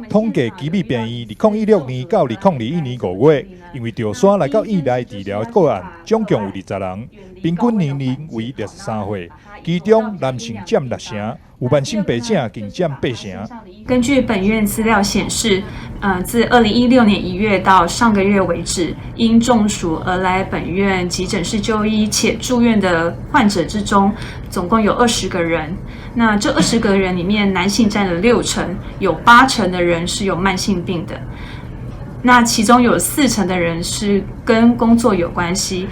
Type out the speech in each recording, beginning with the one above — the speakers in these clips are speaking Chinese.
统计基比病院2016年到2021年5月，因为着山来到院内治疗的个案，总共有20人，平均年龄为63岁，其中男性占6成，有慢性病症更占8成。根据本院资料显示，自2016年1月到上个月为止，因中暑而来本院急诊室就医且住院的患者之中，总共有20个人。那这20个人里面，男性占了6成，有8成的人是有慢性病的。那其中有4成的人是跟工作有关系，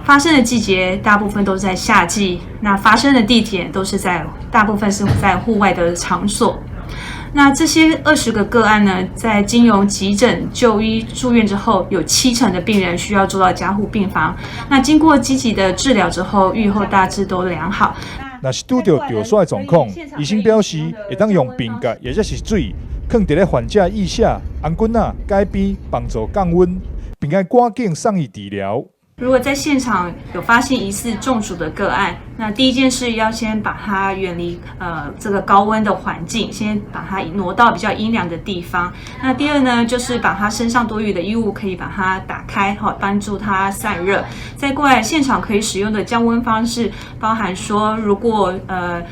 发生的季节大部分都在夏季，那发生的地点都是大部分是在户外的场所。那这些20个个案呢，在经由急诊就医住院之后，有7成的病人需要住到加护病房。那经过积极的治疗之后，预后大致都良好。若是拄到着山的状况，医生表示会当用冰角或者是水，放伫咧患者腋下、红棍仔、改边，帮助降温，并该赶紧送医治疗。如果在现场有发现疑似中暑的个案，那第一件事要先把它远离这个高温的环境，先把它挪到比较阴凉的地方。那第二呢，就是把它身上多余的衣物可以把它打开，帮助它散热。再过来，现场可以使用的降温方式，包含说，如果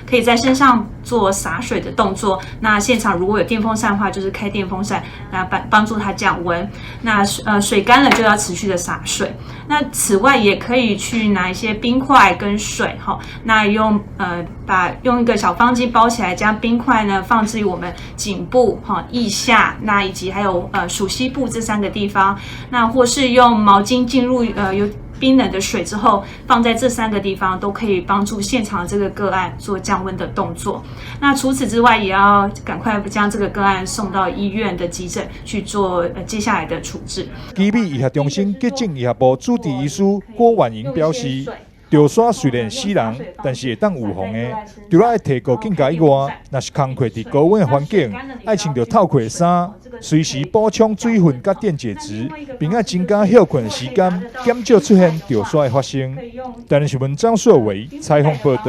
可以在身上做洒水的动作，那现场如果有电风扇的话，就是开电风扇，那帮助它降温。那水干了就要持续的洒水。那此外，也可以去拿一些冰块跟水，那用一个小方巾包起来，将冰块呢放置于我们颈部、腋下，那以及还有属膝部这3个地方。那或是用毛巾浸入有冰冷的水之后，放在这3个地方，都可以帮助现场这个个案做降温的动作。那除此之外，也要赶快将这个个案送到医院的急诊去做接下来的处置。基比医学中心急诊医学部主治医师郭婉莹表示，着山虽然死人，但是会当预防的。除了要提高警戒以外，若是工课伫高温的环境，要穿着透气衫，随时补充水分甲电解质，并要增加休困的时间，减少出现着山的发生。但是文章硕维采访报道。